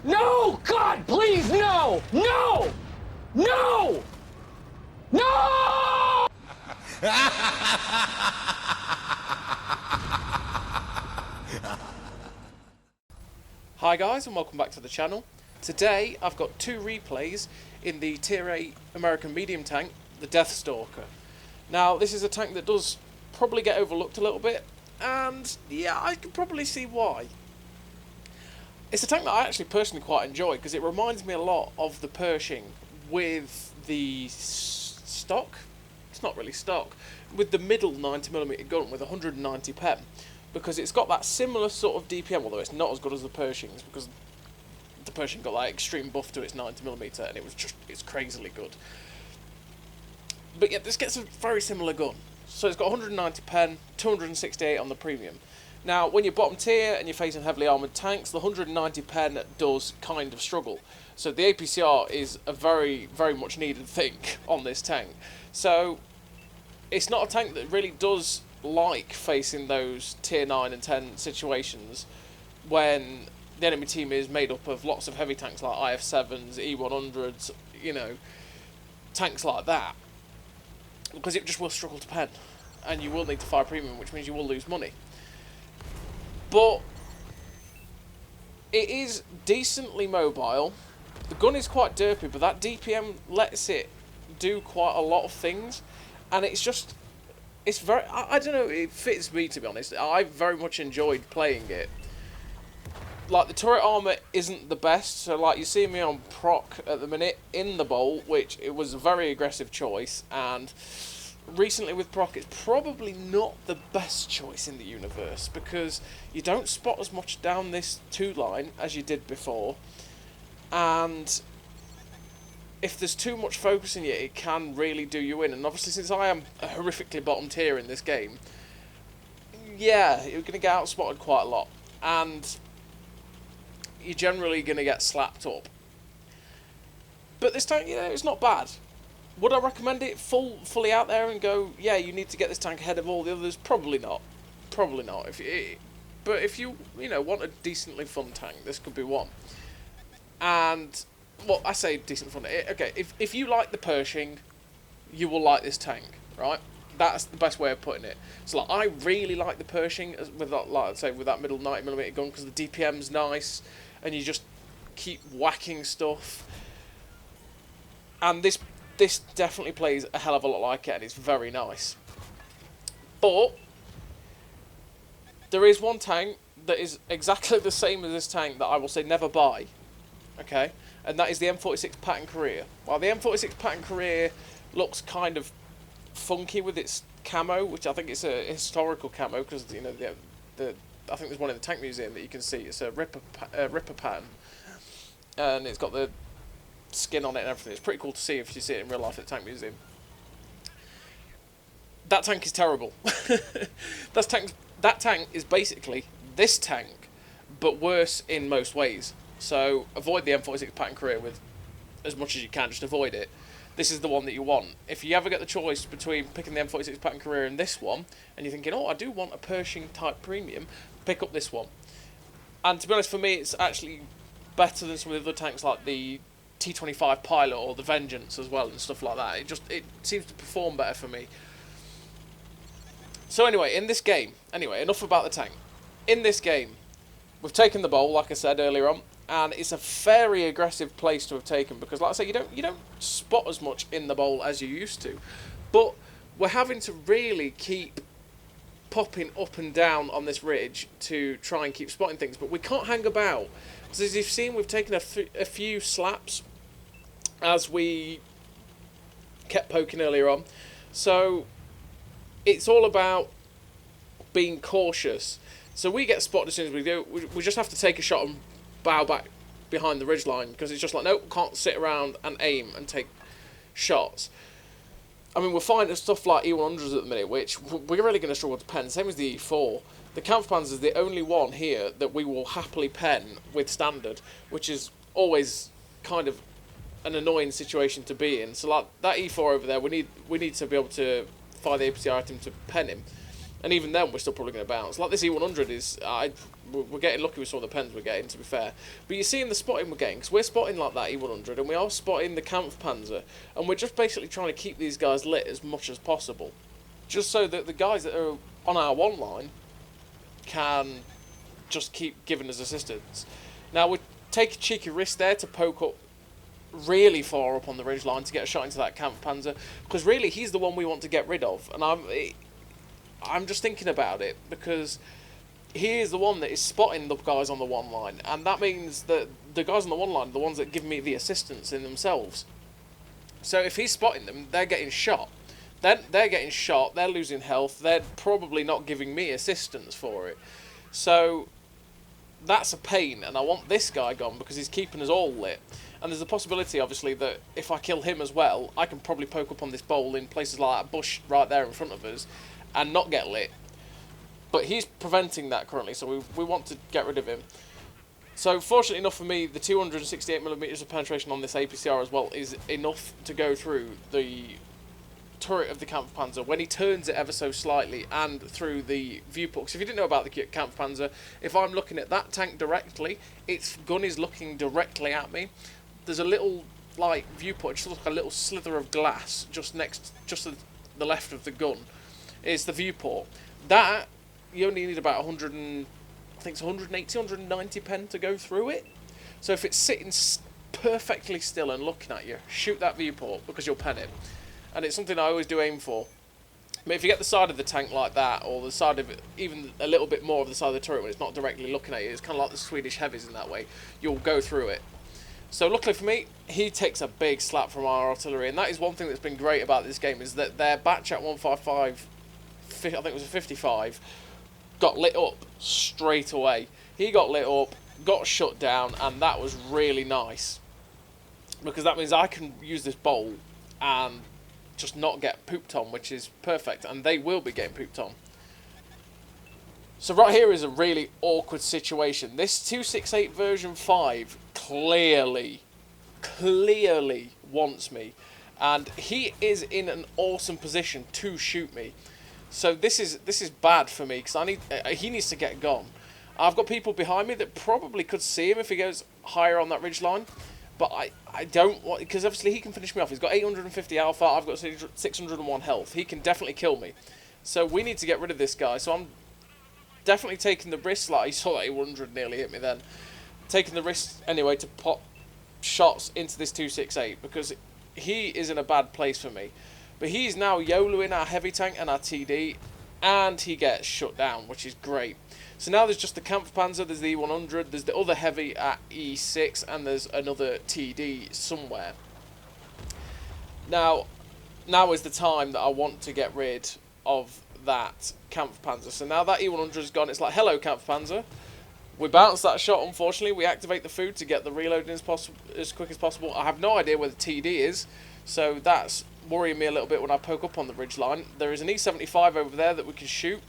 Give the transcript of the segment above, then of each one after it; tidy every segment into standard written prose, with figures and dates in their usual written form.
No! God, please, no! No! No! No! Hi guys, and welcome back to the channel. Today I've got two replays in the Tier 8 American medium tank, the Deathstalker. Now this is a tank that does probably get overlooked a little bit, and yeah, I can probably see why. It's a tank that I actually personally quite enjoy because it reminds me a lot of the Pershing with the stock. It's not really stock, with the middle 90mm gun with 190 pen, because it's got that similar sort of DPM, although it's not as good as the Pershings, because the Pershing got that extreme buff to its 90mm and it's crazily good. But yeah, this gets a very similar gun. So it's got 190 pen, 268 on the premium. Now, when you're bottom tier and you're facing heavily armoured tanks, the 190 pen does kind of struggle. So the APCR is a very, very much needed thing on this tank. So it's not a tank that really does like facing those tier 9 and 10 situations when the enemy team is made up of lots of heavy tanks like IF-7s, E-100s, you know, tanks like that. Because it just will struggle to pen, and you will need to fire premium, which means you will lose money. But it is decently mobile. The gun is quite derpy, but that DPM lets it do quite a lot of things, and it's very, I don't know, it fits me, to be honest. I very much enjoyed playing it. Like, the turret armour isn't the best, so like you see me on proc at the minute in the bolt, which it was a very aggressive choice, and recently with proc it's probably not the best choice in the universe, because you don't spot as much down this 2-line as you did before, and if there's too much focus in you, it can really do you in. And obviously, since I am a horrifically bottom tier in this game, yeah, you're going to get outspotted quite a lot, and you're generally going to get slapped up. But this tank, yeah, it's not bad. Would I recommend it fully out there and go, yeah, you need to get this tank ahead of all the others? Probably not. Probably not. But if you know, want a decently fun tank, this could be one. And, well, I say decent fun. Okay, if you like the Pershing, you will like this tank, right? That's the best way of putting it. So, like, I really like the Pershing with that, like I say, with that middle 90mm gun, because the DPM's nice, and you just keep whacking stuff. And this definitely plays a hell of a lot like it, and it's very nice. But there is one tank that is exactly the same as this tank that I will say never buy, okay? And that is the M46 Pattern Career. While the M46 Pattern Career looks kind of funky with its camo, which I think it's a historical camo, because, you know, I think there's one in the tank museum that you can see. It's a Ripper pattern, and it's got the skin on it and everything. It's pretty cool to see if you see it in real life at the tank museum. That tank is terrible. That tank is basically this tank, but worse in most ways. So avoid the M46 Pattern Career with as much as you can. Just avoid it. This is the one that you want. If you ever get the choice between picking the M46 Pattern Career and this one, and you're thinking, oh, I do want a Pershing type premium, pick up this one. And to be honest, for me, it's actually better than some of the other tanks like the T-25 Pilot or the Vengeance as well, and stuff like that. It seems to perform better for me. So anyway, in this game, enough about the tank. In this game, we've taken the bowl, like I said earlier on, and it's a very aggressive place to have taken, because, like I say, you don't spot as much in the bowl as you used to, but we're having to really keep popping up and down on this ridge to try and keep spotting things, but we can't hang about. So as you've seen, we've taken a few slaps as we kept poking earlier on. So it's all about being cautious. So we get spotted as soon as we do. We just have to take a shot and bow back behind the ridgeline, because it's just like, nope, can't sit around and aim and take shots. I mean, we're finding stuff like E-100s at the minute, which we're really going to struggle to pen. Same as the E4. The Kampfpanzer is the only one here that we will happily pen with standard, which is always kind of an annoying situation to be in. So like that E4 over there, we need to be able to fire the APCR at him to pen him. And even then, we're still probably going to bounce. Like this E100 is... we're getting lucky with some of the pens we're getting, to be fair. But you're seeing the spotting we're getting, because we're spotting like that E100, and we are spotting the Kampfpanzer, and we're just basically trying to keep these guys lit as much as possible. Just so that the guys that are on our one line can just keep giving us assistance. Now, we take a cheeky risk there to poke up really far up on the ridgeline to get a shot into that Kampfpanzer, because really, he's the one we want to get rid of. And I'm just thinking about it, because he is the one that is spotting the guys on the one line, and that means that the guys on the one line are the ones that give me the assistance in themselves. So if he's spotting them, they're getting shot. Then they're getting shot, they're losing health, they're probably not giving me assistance for it. So that's a pain, and I want this guy gone because he's keeping us all lit. And there's a possibility, obviously, that if I kill him as well, I can probably poke up on this bowl in places like that bush right there in front of us and not get lit. But he's preventing that currently, so we want to get rid of him. So fortunately enough for me, the 268mm of penetration on this APCR as well is enough to go through the turret of the Kampfpanzer when he turns it ever so slightly, and through the viewport. Because if you didn't know about the Kampfpanzer, if I'm looking at that tank directly, its gun is looking directly at me. There's a little like viewport, just like a little slither of glass just to the left of the gun is the viewport. That you only need about 100 and I think it's 180, 190 pen to go through it. So if it's sitting perfectly still and looking at you, shoot that viewport because you'll pen it. And it's something I always do aim for. But if you get the side of the tank like that, or the side of it, even a little bit more of the side of the turret when it's not directly looking at you, it's kind of like the Swedish heavies in that way, you'll go through it. So luckily for me, he takes a big slap from our artillery, and that is one thing that's been great about this game, is that their batch at 155, I think it was a 55, got lit up straight away. He got lit up, got shut down, and that was really nice. Because that means I can use this bowl and just not get pooped on, which is perfect, and they will be getting pooped on. So right here is a really awkward situation. This 268 version 5 clearly wants me, and he is in an awesome position to shoot me. So this is bad for me, because he needs to get gone. I've got people behind me that probably could see him if he goes higher on that ridge line. But I don't want, because obviously he can finish me off. He's got 850 alpha, I've got 601 health. He can definitely kill me. So we need to get rid of this guy. So I'm definitely taking the risk. Like, you saw that 800 nearly hit me then. Taking the risk anyway to pop shots into this 268, because he is in a bad place for me. But he's now YOLOing our heavy tank and our TD, and he gets shut down, which is great. So now there's just the Kampfpanzer, there's the E100, there's the other heavy at E6, and there's another TD somewhere. Now is the time that I want to get rid of that Kampfpanzer. So now that E100 is gone, it's like, hello Kampfpanzer. We bounce that shot, unfortunately. We activate the food to get the reloading as quick as possible. I have no idea where the TD is, so that's worrying me a little bit when I poke up on the ridgeline. There is an E75 over there that we can shoot.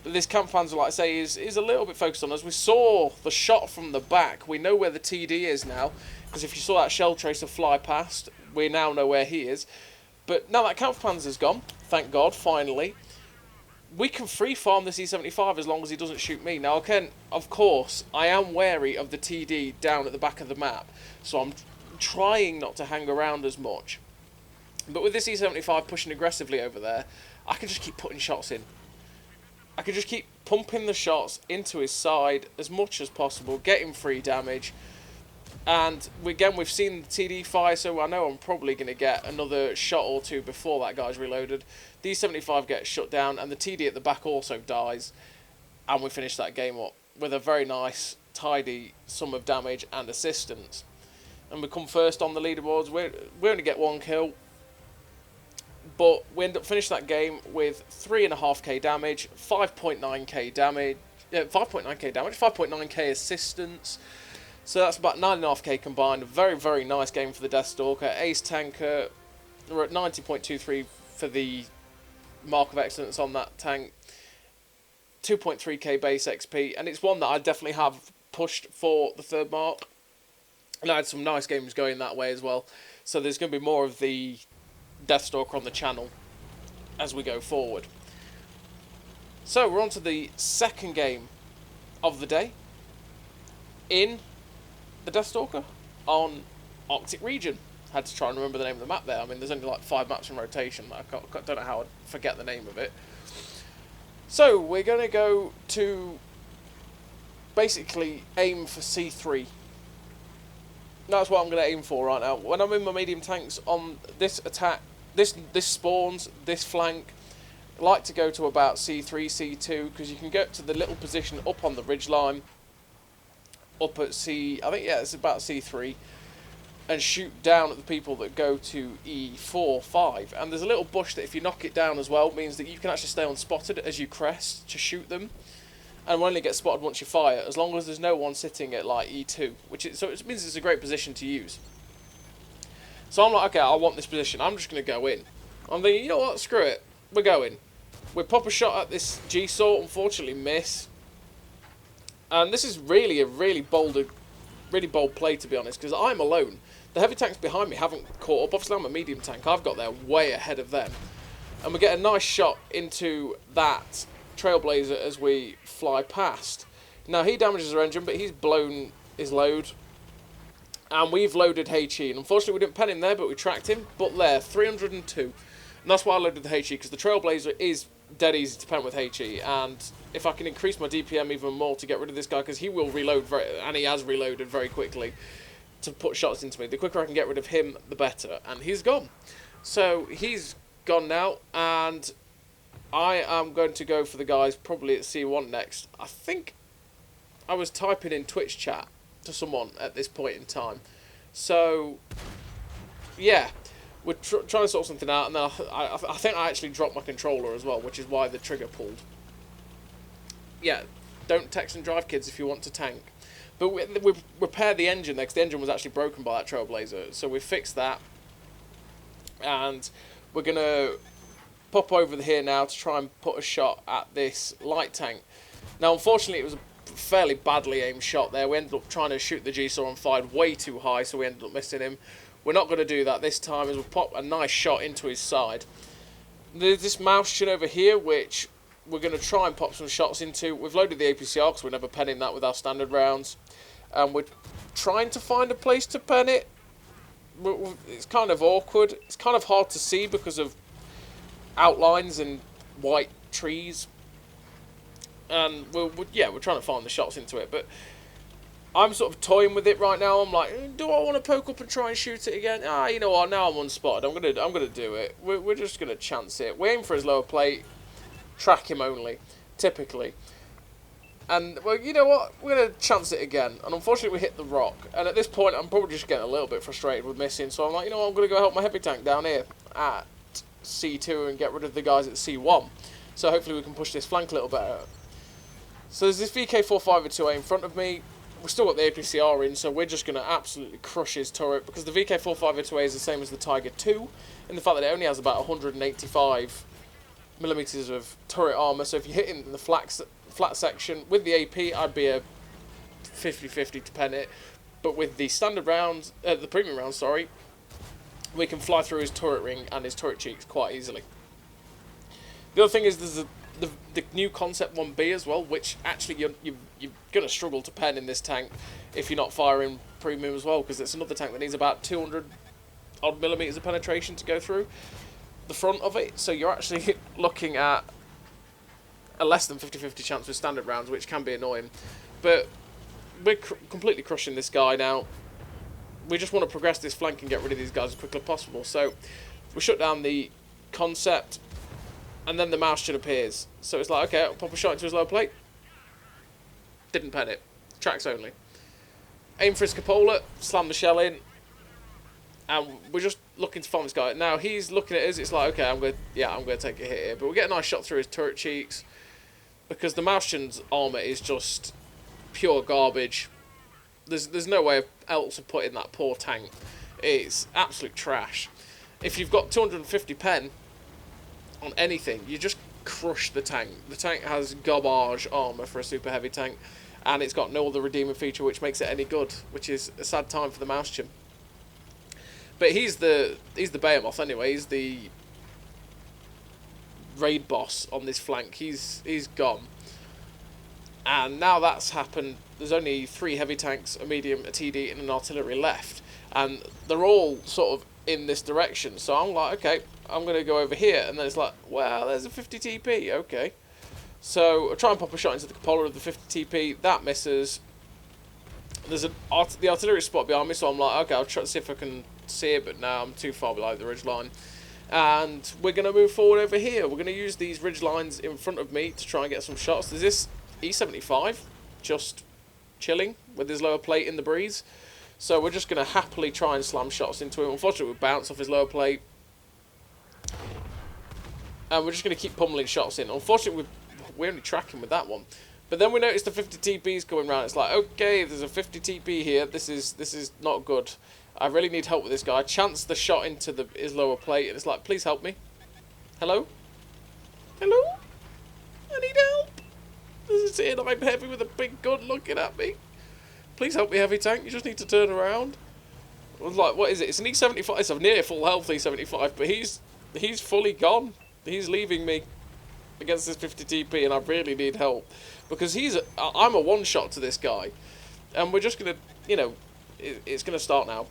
This Kampfpanzer, like I say, is a little bit focused on us. We saw the shot from the back. We know where the TD is now, because if you saw that shell tracer fly past, we now know where he is. But now that Kampfpanzer's gone, thank God, finally, we can free farm this E75 as long as he doesn't shoot me. Now, again, of course, I am wary of the TD down at the back of the map, so I'm trying not to hang around as much. But with this E75 pushing aggressively over there, I can just keep putting shots in. I can just keep pumping the shots into his side as much as possible, getting free damage. And we've seen the TD fire, so I know I'm probably going to get another shot or two before that guy's reloaded. The E75 gets shut down, and the TD at the back also dies. And we finish that game up with a very nice, tidy sum of damage and assistance. And we come first on the leaderboards. We only get 1 kill. But we end up finishing that game with 3.5k damage, 5.9k damage, 5.9k assistance. So that's about 9.5k combined. A very, very nice game for the Deathstalker. Ace Tanker, we're at 90.23 for the Mark of Excellence on that tank. 2.3k base XP, and it's one that I definitely have pushed for the 3rd mark. And I had some nice games going that way as well. So there's going to be more of the Deathstalker on the channel as we go forward. So we're on to the second game of the day in the Deathstalker on Arctic region. Had to try and remember the name of the map there. I mean, there's only like 5 maps in rotation. I don't know how I'd forget the name of it. So we're going to go to basically aim for C3. That's what I'm going to aim for right now. When I'm in my medium tanks on this attack, this spawns, this flank, I like to go to about C3, C2, because you can get to the little position up on the ridgeline, up at C, I think, yeah, it's about C3, and shoot down at the people that go to E4, 5. And there's a little bush that if you knock it down as well, means that you can actually stay unspotted as you crest to shoot them. And will only get spotted once you fire, as long as there's no one sitting at like E2, so it means it's a great position to use. So I'm like, okay, I want this position. I'm just going to go in. I'm thinking, you know what, screw it. We're going. We pop a shot at this G-Saw, unfortunately miss. And this is really a really bold play, to be honest, because I'm alone. The heavy tanks behind me haven't caught up. Obviously, I'm a medium tank. I've got there way ahead of them. And we get a nice shot into that Trailblazer as we fly past. Now, he damages our engine, but he's blown his load. And we've loaded HE. And unfortunately, we didn't pen him there, but we tracked him. But there, 302. And that's why I loaded the HE, because the Trailblazer is dead easy to pen with HE. And if I can increase my DPM even more to get rid of this guy, because he will reload, and he has reloaded very quickly to put shots into me. The quicker I can get rid of him, the better. And he's gone. So he's gone now, and I am going to go for the guys probably at C1 next. I think I was typing in Twitch chat to someone at this point in time. So, yeah, we're trying to sort something out, and then I think I actually dropped my controller as well, which is why the trigger pulled. Yeah, don't text and drive, kids, if you want to tank. But we repaired the engine there, because the engine was actually broken by that Trailblazer. So we fixed that, and we're going to pop over here now to try and put a shot at this light tank. Now, unfortunately, it was a fairly badly aimed shot there. We ended up trying to shoot the G-Saw and fired way too high, so we ended up missing him. We're not going to do that this time, as we'll pop a nice shot into his side. There's this mouse chin over here, which we're going to try and pop some shots into. We've loaded the APCR, because we're never penning that with our standard rounds. And we're trying to find a place to pen it. It's kind of awkward. It's kind of hard to see because of outlines and white trees. And we're trying to find the shots into it. But I'm sort of toying with it right now. I'm like, do I want to poke up and try and shoot it again? You know what? Now I'm unspotted. I'm gonna do it. We're just gonna chance it. We aim for his lower plate. Track him only, typically. And, well, you know what? We're going to chance it again. And unfortunately, we hit the rock. And at this point, I'm probably just getting a little bit frustrated with missing. So I'm like, you know what? I'm going to go help my heavy tank down here at C2 and get rid of the guys at C1. So hopefully we can push this flank a little better. So there's this VK452A in front of me. We've still got the APCR in, so we're just going to absolutely crush his turret. Because the VK452A is the same as the Tiger 2, in the fact that it only has about 185 millimeters of turret armor. So if you hit it in the flat section with the AP, I'd be a 50-50 to pen it. But with the standard rounds, the premium rounds, sorry, we can fly through his turret ring and his turret cheeks quite easily. The other thing is there's the new Concept 1B as well, which actually you're going to struggle to pen in this tank if you're not firing premium as well, because it's another tank that needs about 200 odd millimeters of penetration to go through the front of it. So you're actually looking at a less than 50-50 chance with standard rounds, which can be annoying. But we're completely crushing this guy now. We just want to progress this flank and get rid of these guys as quickly as possible. So we shut down the Concept, and then the mouse chin appears. So it's like, okay, I'll pop a shot into his lower plate. Didn't pen it. Tracks only. Aim for his cupola, slam the shell in, and we're just looking to find this guy. Now he's looking at us. It's like, okay, I'm going to take a hit here. But we get a nice shot through his turret cheeks, because the mouse chin's armor is just pure garbage. There's no way else of putting that poor tank. It's absolute trash. If you've got 250 pen on anything, you just crush the tank. The tank has garbage armor for a super heavy tank, and it's got no other redeeming feature which makes it any good, which is a sad time for the mouse chin. But he's the behemoth anyway. He's the raid boss on this flank. He's gone. And now that's happened, there's only 3 heavy tanks, a medium, a TD, and an artillery left. And they're all sort of in this direction. So I'm like, okay, I'm going to go over here. And then it's like, well, there's a 50 TP, okay. So I try and pop a shot into the cupola of the 50 TP. That misses. There's the artillery spot behind me, so I'm like, okay, I'll try to see if I can see it, but now I'm too far below the ridge line. And we're going to move forward over here. We're going to use these ridge lines in front of me to try and get some shots. There's this E75 just chilling with his lower plate in the breeze. So we're just going to happily try and slam shots into him. Unfortunately, we bounce off his lower plate. And we're just going to keep pummeling shots in. Unfortunately, we're only tracking with that one. But then we notice the 50 TPs coming around. It's like, okay, there's a 50 TP here. This is not good. I really need help with this guy. I chance the shot into his lower plate, and it's like, please help me. Hello? Hello? I need help. This is it. I'm heavy with a big gun looking at me. Please help me, heavy tank. You just need to turn around. I was like, what is it? It's an E75. It's a near full health E75, but he's fully gone. He's leaving me against this 50 TP, and I really need help because I'm a one shot to this guy, and we're just gonna, you know, it's gonna start now.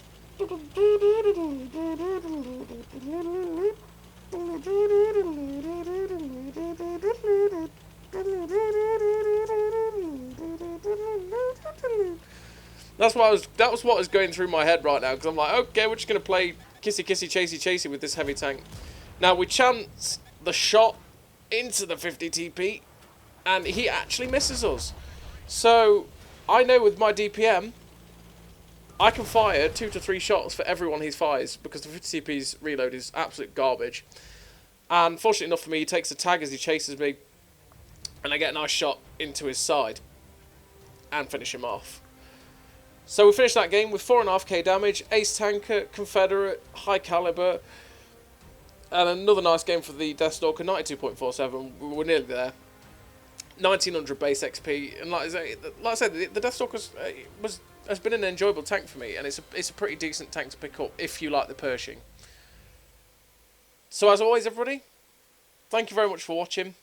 That was what was going through my head right now, because I'm like, okay, we're just gonna play kissy kissy chasey chasey with this heavy tank. Now we chance the shot into the 50 TP, and he actually misses us. So I know with my DPM, I can fire 2 to 3 shots for everyone he fires, because the 50 TP's reload is absolute garbage. And fortunately enough for me, he takes a tag as he chases me, and I get a nice shot into his side and finish him off. So we finished that game with 4.5k damage, ace tanker, Confederate, high caliber, and another nice game for the Deathstalker, 92.47. We're nearly there. 1900 base XP, and like I said, the Deathstalker has been an enjoyable tank for me, and it's a pretty decent tank to pick up if you like the Pershing. So as always, everybody, thank you very much for watching,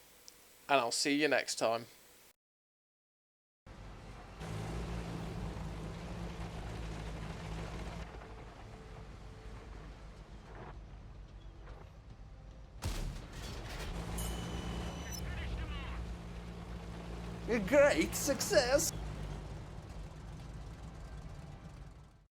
and I'll see you next time. A great success!